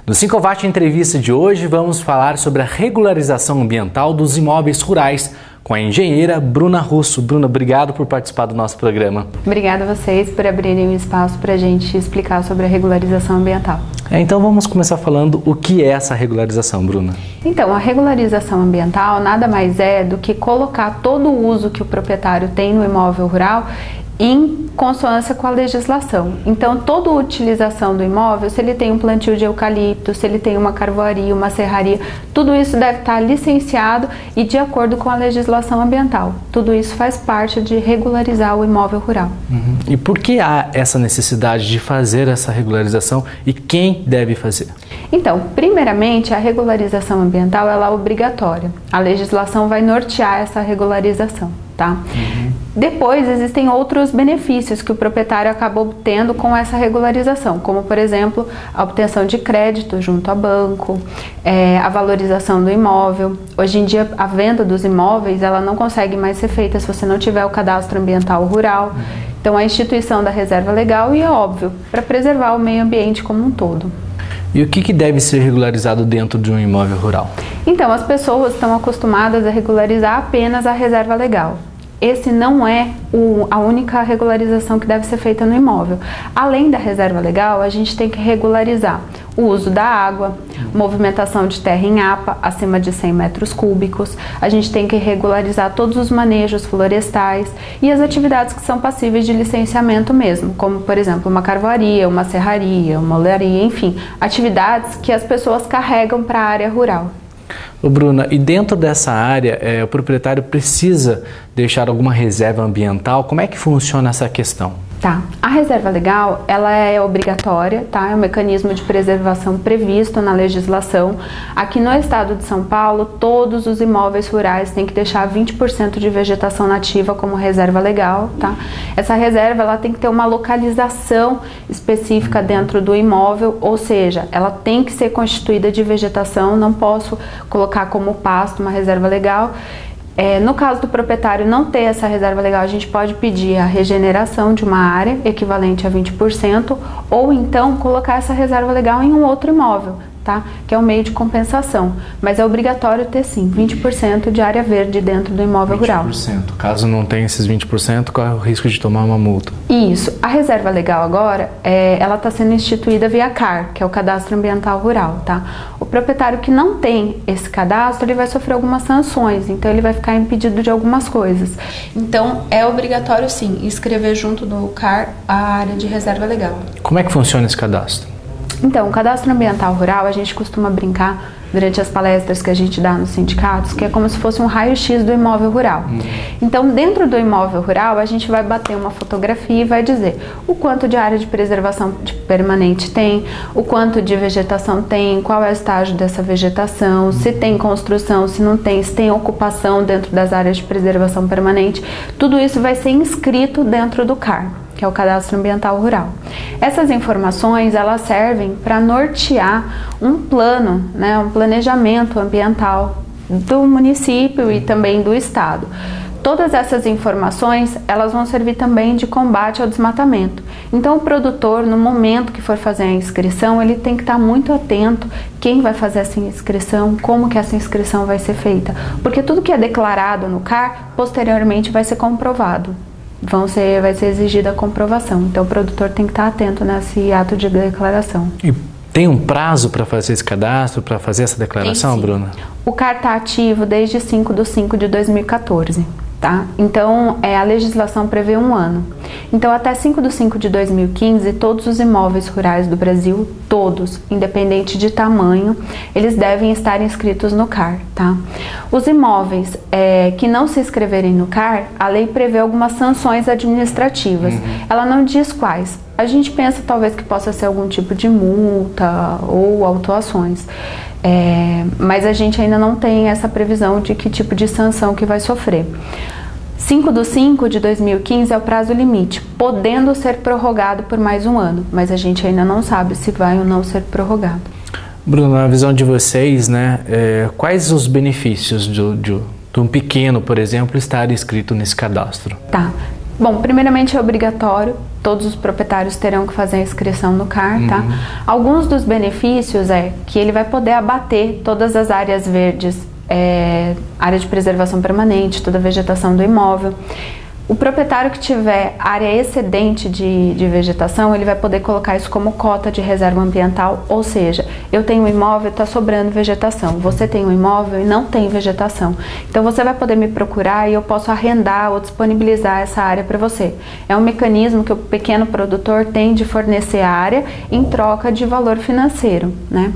No 5 Watt Entrevista de hoje, vamos falar sobre a regularização ambiental dos imóveis rurais com a engenheira Bruna Russo. Bruna, obrigado por participar do nosso programa. Obrigada a vocês por abrirem um espaço para a gente explicar sobre a regularização ambiental. Então vamos começar falando o que é essa regularização, Bruna. Então, a regularização ambiental nada mais é do que colocar todo o uso que o proprietário tem no imóvel rural em consonância com a legislação. Então, toda a utilização do imóvel, se ele tem um plantio de eucalipto, se ele tem uma carvoaria, uma serraria, tudo isso deve estar licenciado e de acordo com a legislação ambiental. Tudo isso faz parte de regularizar o imóvel rural. E por que há essa necessidade de fazer essa regularização e quem deve fazer? Então, primeiramente, a regularização ambiental ela é obrigatória. A legislação vai nortear essa regularização, tá? Depois, existem outros benefícios que o proprietário acaba obtendo com essa regularização, como, por exemplo, a obtenção de crédito junto ao banco, a valorização do imóvel. Hoje em dia, a venda dos imóveis ela não consegue mais ser feita se você não tiver o cadastro ambiental rural. Então, a instituição da reserva legal e, é óbvio, para preservar o meio ambiente como um todo. E o que deve ser regularizado dentro de um imóvel rural? Então, as pessoas estão acostumadas a regularizar apenas a reserva legal. Esse não é a única regularização que deve ser feita no imóvel. Além da reserva legal, a gente tem que regularizar o uso da água, movimentação de terra em APA acima de 100 metros cúbicos. A gente tem que regularizar todos os manejos florestais e as atividades que são passíveis de licenciamento mesmo, como, por exemplo, uma carvoaria, uma serraria, uma olaria, enfim, atividades que as pessoas carregam para a área rural. Ô Bruna, e dentro dessa área, o proprietário precisa deixar alguma reserva ambiental? Como é que funciona essa questão? Tá. A reserva legal, ela é obrigatória, tá? É um mecanismo de preservação previsto na legislação. Aqui no estado de São Paulo, todos os imóveis rurais têm que deixar 20% de vegetação nativa como reserva legal, tá? Essa reserva, ela tem que ter uma localização específica dentro do imóvel, ou seja, ela tem que ser constituída de vegetação, não posso colocar como pasto uma reserva legal. No caso do proprietário não ter essa reserva legal, a gente pode pedir a regeneração de uma área equivalente a 20% ou então colocar essa reserva legal em um outro imóvel, tá? Que é um meio de compensação, mas é obrigatório ter sim 20% de área verde dentro do imóvel rural. 20%. Caso não tenha esses 20%, corre o risco de tomar uma multa. Isso. A reserva legal agora, ela está sendo instituída via CAR, que é o Cadastro Ambiental Rural, tá? O proprietário que não tem esse cadastro, ele vai sofrer algumas sanções, então ele vai ficar impedido de algumas coisas. Então, é obrigatório sim inscrever junto do CAR a área de reserva legal. Como é que funciona esse cadastro? Então, o cadastro ambiental rural, a gente costuma brincar durante as palestras que a gente dá nos sindicatos, que é como se fosse um raio-x do imóvel rural. Então, dentro do imóvel rural, a gente vai bater uma fotografia e vai dizer o quanto de área de preservação permanente tem, o quanto de vegetação tem, qual é o estágio dessa vegetação, se tem construção, se não tem, se tem ocupação dentro das áreas de preservação permanente. Tudo isso vai ser inscrito dentro do CAR, que é o Cadastro Ambiental Rural. Essas informações, elas servem para nortear um plano, né, um planejamento ambiental do município e também do estado. Todas essas informações, elas vão servir também de combate ao desmatamento. Então, o produtor, no momento que for fazer a inscrição, ele tem que estar muito atento quem vai fazer essa inscrição, como que essa inscrição vai ser feita. Porque tudo que é declarado no CAR, posteriormente vai ser comprovado. Vai ser exigida a comprovação. Então, o produtor tem que estar atento nesse ato de declaração. E tem um prazo para fazer esse cadastro, para fazer essa declaração, Bruna? O CAR está ativo desde 5/5/2014. Tá? Então, a legislação prevê 1 ano. Então, até 5/5/2015, todos os imóveis rurais do Brasil, todos, independente de tamanho, eles devem estar inscritos no CAR. Tá? Os imóveis que não se inscreverem no CAR, a lei prevê algumas sanções administrativas. Ela não diz quais. A gente pensa talvez que possa ser algum tipo de multa ou autuações. Mas a gente ainda não tem essa previsão de que tipo de sanção que vai sofrer. 5/5/2015 é o prazo limite, podendo ser prorrogado por mais 1 ano, mas a gente ainda não sabe se vai ou não ser prorrogado. Bruno, na visão de vocês, né, quais os benefícios de um pequeno, por exemplo, estar inscrito nesse cadastro? Tá. Bom, primeiramente é obrigatório, todos os proprietários terão que fazer a inscrição no CAR, tá? Alguns dos benefícios é que ele vai poder abater todas as áreas verdes, área de preservação permanente, toda a vegetação do imóvel. O proprietário que tiver área excedente de vegetação, ele vai poder colocar isso como cota de reserva ambiental, ou seja, eu tenho um imóvel e está sobrando vegetação, você tem um imóvel e não tem vegetação. Então você vai poder me procurar e eu posso arrendar ou disponibilizar essa área para você. É um mecanismo que o pequeno produtor tem de fornecer a área em troca de valor financeiro, né?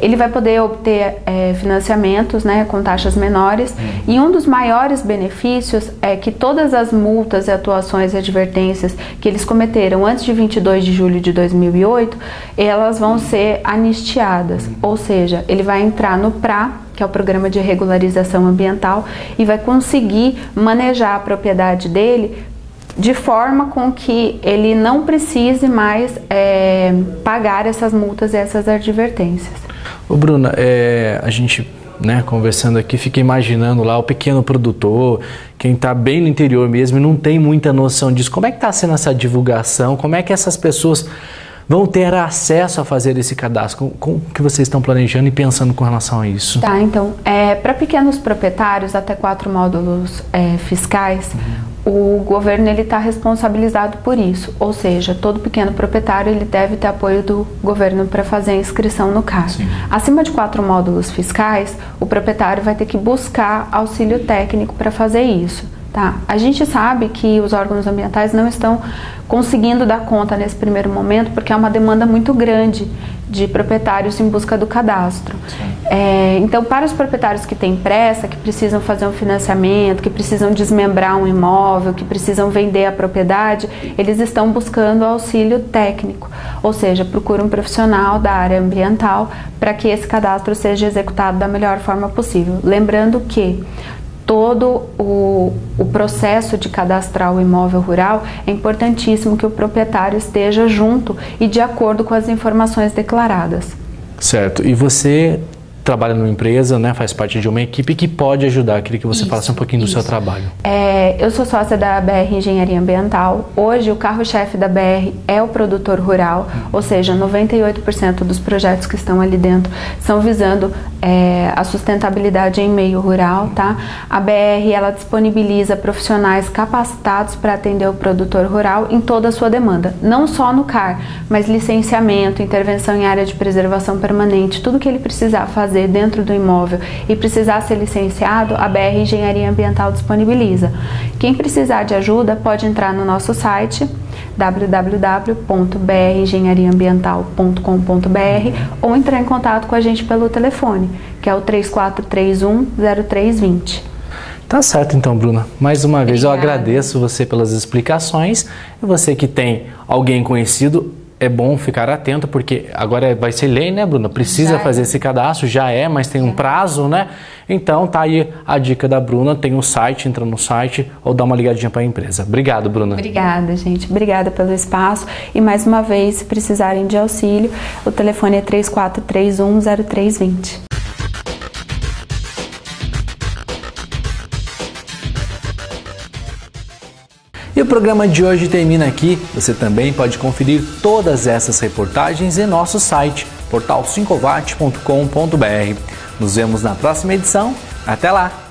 Ele vai poder obter financiamentos, né, com taxas menores, e um dos maiores benefícios é que todas as multas e atuações e advertências que eles cometeram antes de 22 de julho de 2008, elas vão ser anistiadas, ou seja, ele vai entrar no PRA, que é o Programa de Regularização Ambiental, e vai conseguir manejar a propriedade dele de forma com que ele não precise mais pagar essas multas e essas advertências. Ô Bruna, a gente, né, conversando aqui, fica imaginando lá o pequeno produtor, quem está bem no interior mesmo e não tem muita noção disso. Como é que está sendo essa divulgação? Como é que essas pessoas vão ter acesso a fazer esse cadastro? Como que vocês estão planejando e pensando com relação a isso? Tá, então, para pequenos proprietários, até 4 módulos fiscais, o governo está responsabilizado por isso, ou seja, todo pequeno proprietário ele deve ter apoio do governo para fazer a inscrição no CAR. Sim. Acima de 4 módulos fiscais, o proprietário vai ter que buscar auxílio técnico para fazer isso. Tá? A gente sabe que os órgãos ambientais não estão conseguindo dar conta nesse primeiro momento porque é uma demanda muito grande de proprietários em busca do cadastro. Então, para os proprietários que têm pressa, que precisam fazer um financiamento, que precisam desmembrar um imóvel, que precisam vender a propriedade, eles estão buscando auxílio técnico, ou seja, procuram um profissional da área ambiental para que esse cadastro seja executado da melhor forma possível. Lembrando que todo o processo de cadastrar o imóvel rural, é importantíssimo que o proprietário esteja junto e de acordo com as informações declaradas. Certo. E você trabalha numa empresa, né, faz parte de uma equipe que pode ajudar. Queria que você falasse um pouquinho do seu trabalho. Eu sou sócia da BR Engenharia Ambiental. Hoje o carro-chefe da BR é o produtor rural, ou seja, 98% dos projetos que estão ali dentro são visando a sustentabilidade em meio rural, tá? A BR, ela disponibiliza profissionais capacitados para atender o produtor rural em toda a sua demanda, não só no CAR, mas licenciamento, intervenção em área de preservação permanente, tudo que ele precisar fazer dentro do imóvel e precisar ser licenciado, a BR Engenharia Ambiental disponibiliza. Quem precisar de ajuda pode entrar no nosso site www.brengenhariaambiental.com.br ou entrar em contato com a gente pelo telefone, que é o 3431-0320. Tá certo então, Bruna. Mais uma vez Obrigada. Eu agradeço você pelas explicações. E você que tem alguém conhecido, é bom ficar atento, porque agora vai ser lei, né, Bruna? Precisa fazer esse cadastro, mas tem um prazo, né? Então tá aí a dica da Bruna, tem um site, entra no site ou dá uma ligadinha para a empresa. Obrigado, Bruna. Obrigada, gente. Obrigada pelo espaço. E mais uma vez, se precisarem de auxílio, o telefone é 3431-0320. E o programa de hoje termina aqui. Você também pode conferir todas essas reportagens em nosso site, portal5watt.com.br. Nos vemos na próxima edição. Até lá!